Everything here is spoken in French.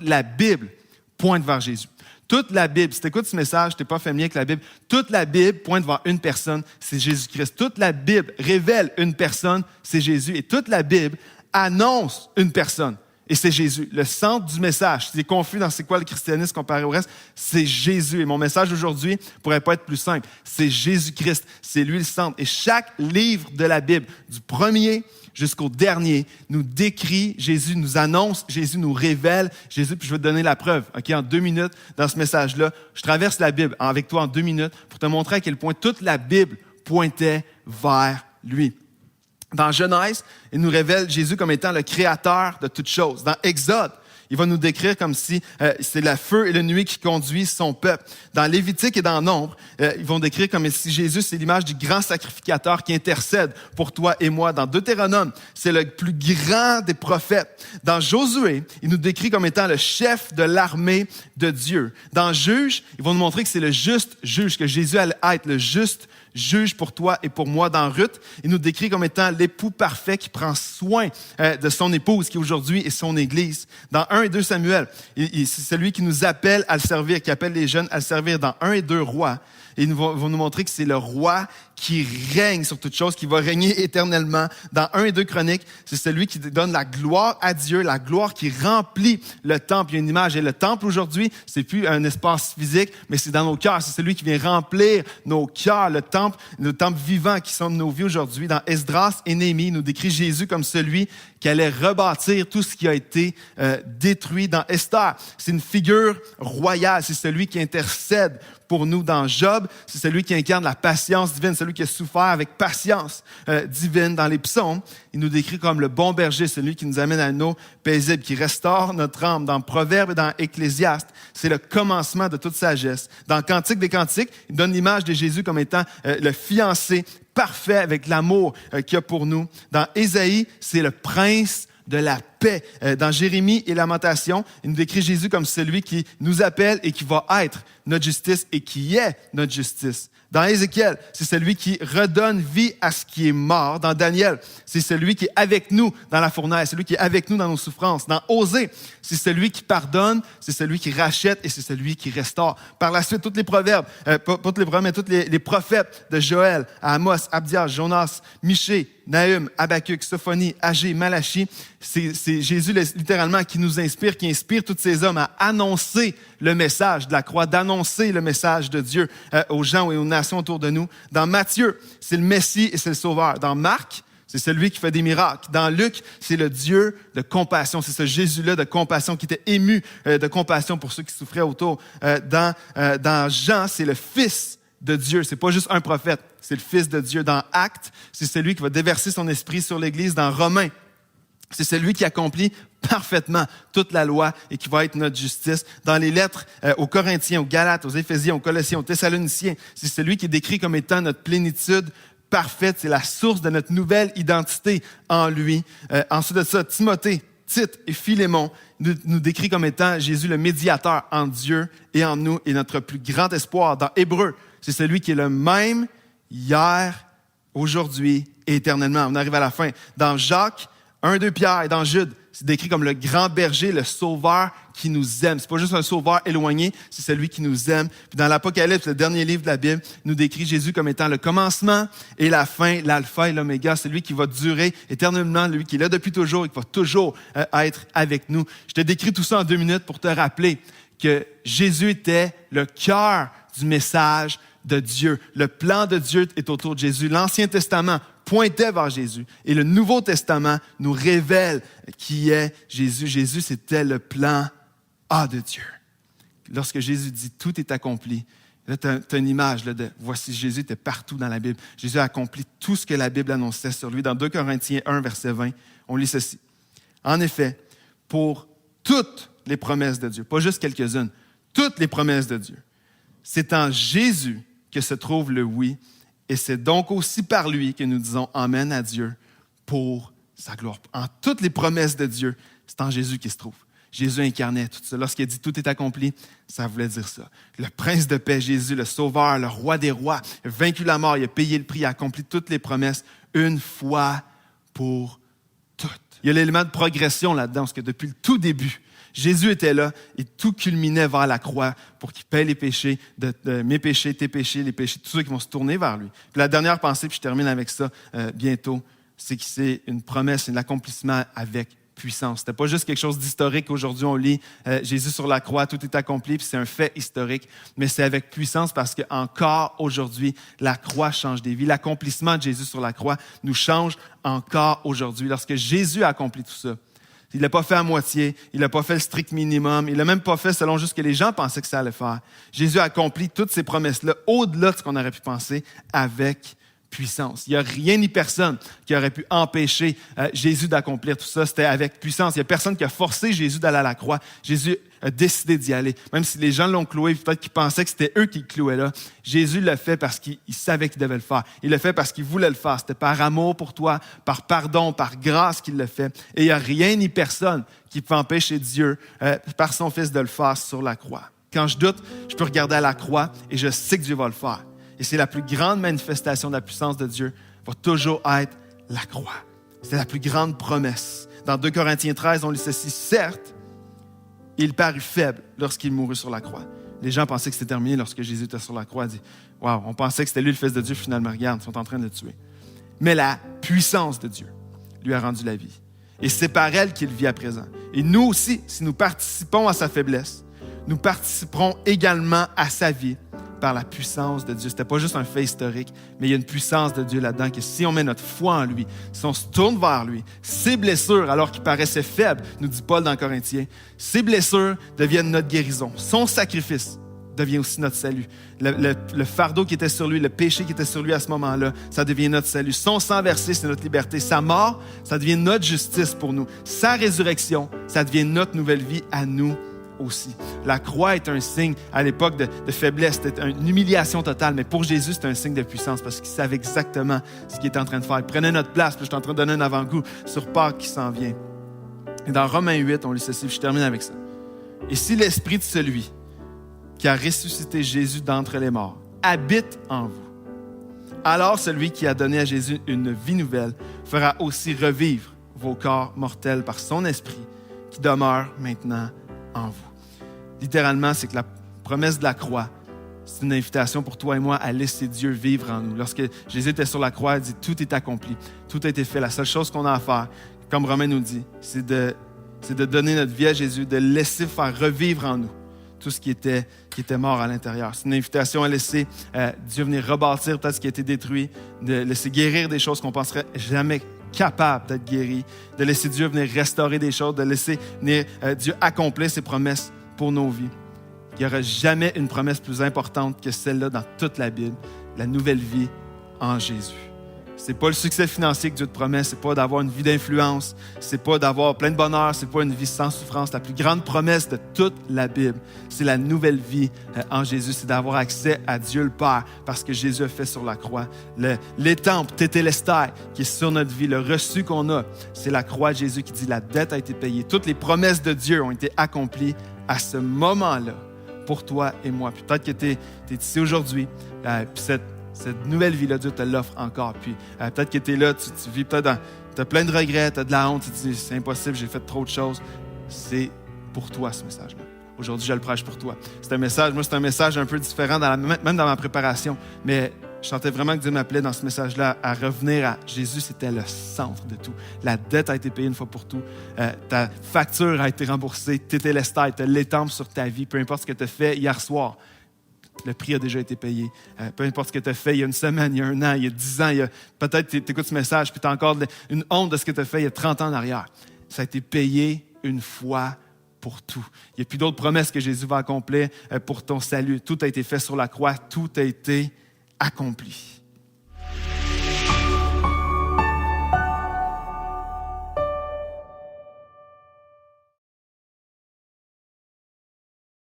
la Bible pointe vers Jésus. Toute la Bible, si tu écoutes ce message, tu n'es pas familier avec la Bible, toute la Bible pointe vers une personne, c'est Jésus-Christ. Toute la Bible révèle une personne, c'est Jésus. Et toute la Bible annonce une personne, et c'est Jésus. Le centre du message, si tu es confus dans c'est quoi le christianisme comparé au reste, c'est Jésus. Et mon message aujourd'hui ne pourrait pas être plus simple. C'est Jésus-Christ, c'est lui le centre. Et chaque livre de la Bible, du premier jusqu'au dernier, nous décrit Jésus, nous annonce Jésus, nous révèle Jésus. Puis je vais te donner la preuve, en 2 minutes, dans ce message-là. Je traverse la Bible avec toi en 2 minutes pour te montrer à quel point toute la Bible pointait vers lui. Dans Genèse, il nous révèle Jésus comme étant le créateur de toutes choses. Dans Exode, il va nous décrire comme si c'est le feu et la nuit qui conduisent son peuple. Dans Lévitique et dans Nombre, ils vont décrire comme si Jésus, c'est l'image du grand sacrificateur qui intercède pour toi et moi. Dans Deutéronome, c'est le plus grand des prophètes. Dans Josué, il nous décrit comme étant le chef de l'armée de Dieu. Dans Juge, ils vont nous montrer que c'est le juste juge, que Jésus allait être le juste juge pour toi et pour moi. Dans Ruth, il nous décrit comme étant l'époux parfait qui prend soin de son épouse, qui aujourd'hui est son Église. Dans 1 et 2 Samuel, c'est celui qui nous appelle à le servir, qui appelle les jeunes à le servir. Dans 1 et 2 Rois, ils vont nous montrer que c'est le roi qui règne sur toute chose, qui va régner éternellement. Dans 1 et 2 Chroniques, c'est celui qui donne la gloire à Dieu, la gloire qui remplit le temple. Il y a une image. Et le temple aujourd'hui, c'est plus un espace physique, mais c'est dans nos cœurs. C'est celui qui vient remplir nos cœurs, le temple vivant qui sont de nos vies aujourd'hui. Dans Esdras et Néhémie, il nous décrit Jésus comme celui qui allait rebâtir tout ce qui a été détruit. Dans Esther, c'est une figure royale. C'est celui qui intercède pour nous. Dans Job, c'est celui qui incarne la patience divine, celui qui a souffert avec patience divine. Dans les psaumes, il nous décrit comme le bon berger, celui qui nous amène à une eau paisible, qui restaure notre âme. Dans Proverbes et dans Ecclésiaste, c'est le commencement de toute sagesse. Dans Cantique des Cantiques, il donne l'image de Jésus comme étant le fiancé parfait avec l'amour qu'il y a pour nous. Dans Ésaïe, c'est le prince de la paix. Dans Jérémie et Lamentation, il nous décrit Jésus comme celui qui nous appelle et qui va être notre justice et qui est notre justice. Dans Ézéchiel, c'est celui qui redonne vie à ce qui est mort. Dans Daniel, c'est celui qui est avec nous dans la fournaise, celui qui est avec nous dans nos souffrances. Dans Osée, c'est celui qui pardonne, c'est celui qui rachète et c'est celui qui restaure. Par la suite, tous les proverbes, pas tous les proverbes, mais tous les prophètes de Joël, Amos, Abdias, Jonas, Michée, Nahum, Habakkuk, Sophonie, Agé, Malachie, c'est Jésus littéralement qui nous inspire, qui inspire tous ces hommes à annoncer le message de la croix, d'annoncer le message de Dieu aux gens et aux nations autour de nous. Dans Matthieu, c'est le Messie et c'est le Sauveur. Dans Marc, c'est celui qui fait des miracles. Dans Luc, c'est le Dieu de compassion. C'est ce Jésus-là de compassion qui était ému de compassion pour ceux qui souffraient autour. Dans Jean, c'est le Fils de Dieu. C'est pas juste un prophète, c'est le Fils de Dieu. Dans Actes, c'est celui qui va déverser son esprit sur l'Église. Dans Romains, c'est celui qui accomplit parfaitement toute la loi et qui va être notre justice. Dans les lettres aux Corinthiens, aux Galates, aux Éphésiens, aux Colossiens, aux Thessaloniciens, c'est celui qui est décrit comme étant notre plénitude parfaite. C'est la source de notre nouvelle identité en lui. Ensuite de ça, Timothée, Tite et Philémon nous décrit comme étant Jésus le médiateur en Dieu et en nous et notre plus grand espoir. Dans Hébreux, c'est celui qui est le même hier, aujourd'hui et éternellement. On arrive à la fin. Dans Jacques, 1, 2 Pierre et dans Jude, c'est décrit comme le grand berger, le sauveur qui nous aime. C'est pas juste un sauveur éloigné, c'est celui qui nous aime. Puis dans l'Apocalypse, le dernier livre de la Bible, nous décrit Jésus comme étant le commencement et la fin, l'alpha et l'oméga, celui qui va durer éternellement, lui qui est là depuis toujours et qui va toujours être avec nous. Je te décris tout ça en 2 minutes pour te rappeler que Jésus était le cœur du message de Dieu. Le plan de Dieu est autour de Jésus. L'Ancien Testament pointait vers Jésus. Et le Nouveau Testament nous révèle qui est Jésus. Jésus, c'était le plan A de Dieu. Lorsque Jésus dit « tout est accompli », là, tu as une image là, de « voici Jésus était partout dans la Bible ». Jésus a accompli tout ce que la Bible annonçait sur lui. Dans 2 Corinthiens 1, verset 20, on lit ceci. « En effet, pour toutes les promesses de Dieu, pas juste quelques-unes, toutes les promesses de Dieu, c'est en Jésus que se trouve le oui. Et c'est donc aussi par lui que nous disons Amen à Dieu pour sa gloire. En toutes les promesses de Dieu, c'est en Jésus qui se trouve. Jésus incarnait tout ça. Lorsqu'il a dit tout est accompli, ça voulait dire ça. Le prince de paix, Jésus, le sauveur, le roi des rois, il a vaincu la mort, il a payé le prix, il a accompli toutes les promesses une fois pour toutes. Il y a l'élément de progression là-dedans, parce que depuis le tout début, Jésus était là et tout culminait vers la croix pour qu'il paie les péchés, mes péchés, tes péchés, les péchés de tous ceux qui vont se tourner vers lui. Puis la dernière pensée, puis je termine avec ça bientôt, c'est que c'est une promesse, un accomplissement avec puissance. C'était pas juste quelque chose d'historique. Aujourd'hui, on lit Jésus sur la croix, tout est accompli, puis c'est un fait historique, mais c'est avec puissance parce qu'encore aujourd'hui, la croix change des vies. L'accomplissement de Jésus sur la croix nous change encore aujourd'hui. Lorsque Jésus a accompli tout ça, il ne l'a pas fait à moitié, il n'a pas fait le strict minimum, il ne l'a même pas fait selon juste ce que les gens pensaient que ça allait faire. Jésus a accompli toutes ces promesses-là, au-delà de ce qu'on aurait pu penser, avec puissance. Il n'y a rien ni personne qui aurait pu empêcher Jésus d'accomplir tout ça. C'était avec puissance. Il n'y a personne qui a forcé Jésus d'aller à la croix. Jésus a décidé d'y aller. Même si les gens l'ont cloué, peut-être qu'ils pensaient que c'était eux qui le clouaient là. Jésus l'a fait parce qu'il savait qu'il devait le faire. Il l'a fait parce qu'il voulait le faire. C'était par amour pour toi, par pardon, par grâce qu'il l'a fait. Et il n'y a rien ni personne qui peut empêcher Dieu, par son Fils, de le faire sur la croix. Quand je doute, je peux regarder à la croix et je sais que Dieu va le faire. Et c'est la plus grande manifestation de la puissance de Dieu, va toujours être la croix. C'est la plus grande promesse. Dans 2 Corinthiens 13, on lit ceci. Certes, il parut faible lorsqu'il mourut sur la croix. Les gens pensaient que c'était terminé lorsque Jésus était sur la croix. Ils disaient, waouh, on pensait que c'était lui le Fils de Dieu, finalement, regarde, ils sont en train de le tuer. Mais la puissance de Dieu lui a rendu la vie. Et c'est par elle qu'il vit à présent. Et nous aussi, si nous participons à sa faiblesse, nous participerons également à sa vie par la puissance de Dieu. C'était pas juste un fait historique, mais il y a une puissance de Dieu là-dedans que si on met notre foi en lui, si on se tourne vers lui, ses blessures, alors qu'il paraissait faible, nous dit Paul dans Corinthiens, ses blessures deviennent notre guérison. Son sacrifice devient aussi notre salut. Le fardeau qui était sur lui, le péché qui était sur lui à ce moment-là, ça devient notre salut. Son sang versé, c'est notre liberté. Sa mort, ça devient notre justice pour nous. Sa résurrection, ça devient notre nouvelle vie à nous aussi. La croix est un signe à l'époque de faiblesse, c'était une humiliation totale, mais pour Jésus, c'est un signe de puissance parce qu'il savait exactement ce qu'il était en train de faire. Il prenait notre place, puis je suis en train de donner un avant-goût sur Pâques qui s'en vient. Et dans Romains 8, on lit ceci, puis je termine avec ça. Et si l'esprit de celui qui a ressuscité Jésus d'entre les morts habite en vous, alors celui qui a donné à Jésus une vie nouvelle fera aussi revivre vos corps mortels par son esprit qui demeure maintenant en vous. Littéralement, c'est que la promesse de la croix, c'est une invitation pour toi et moi à laisser Dieu vivre en nous. Lorsque Jésus était sur la croix, il dit « Tout est accompli, tout a été fait. La seule chose qu'on a à faire, comme Romain nous dit, c'est de donner notre vie à Jésus, de laisser faire revivre en nous tout ce qui était mort à l'intérieur. » C'est une invitation à laisser Dieu venir rebâtir peut-être ce qui a été détruit, de laisser guérir des choses qu'on ne penserait jamais capable d'être guéri, de laisser Dieu venir restaurer des choses, de laisser venir Dieu accomplir ses promesses pour nos vies. Il n'y aura jamais une promesse plus importante que celle-là dans toute la Bible, la nouvelle vie en Jésus. C'est pas le succès financier que Dieu te promet, c'est pas d'avoir une vie d'influence, c'est pas d'avoir plein de bonheur, c'est pas une vie sans souffrance. La plus grande promesse de toute la Bible, c'est la nouvelle vie en Jésus, c'est d'avoir accès à Dieu le Père parce que Jésus a fait sur la croix. L'étampe, tétélestai, qui est sur notre vie, le reçu qu'on a, c'est la croix de Jésus qui dit la dette a été payée. Toutes les promesses de Dieu ont été accomplies à ce moment-là pour toi et moi. Puis peut-être que tu es ici aujourd'hui, puis cette nouvelle vie-là, Dieu te l'offre encore. Puis peut-être que tu es là, tu vis peut-être tu as plein de regrets, tu as de la honte, tu te dis c'est impossible, j'ai fait trop de choses. C'est pour toi ce message-là. Aujourd'hui, je le prêche pour toi. C'est un message un peu différent, même dans ma préparation. Mais je sentais vraiment que Dieu m'appelait dans ce message-là à revenir à Jésus, c'était le centre de tout. La dette a été payée une fois pour tout. Ta facture a été remboursée. Tétélestai, tu as l'étampe sur ta vie. Peu importe ce que tu as fait hier soir, le prix a déjà été payé. Peu importe ce que tu as fait il y a une semaine, il y a un an, il y a 10 ans, peut-être tu écoutes ce message puis tu as encore une honte de ce que tu as fait il y a 30 ans en arrière. Ça a été payé une fois pour tout. Il n'y a plus d'autres promesses que Jésus va accomplir pour ton salut. Tout a été fait sur la croix, tout a été accompli.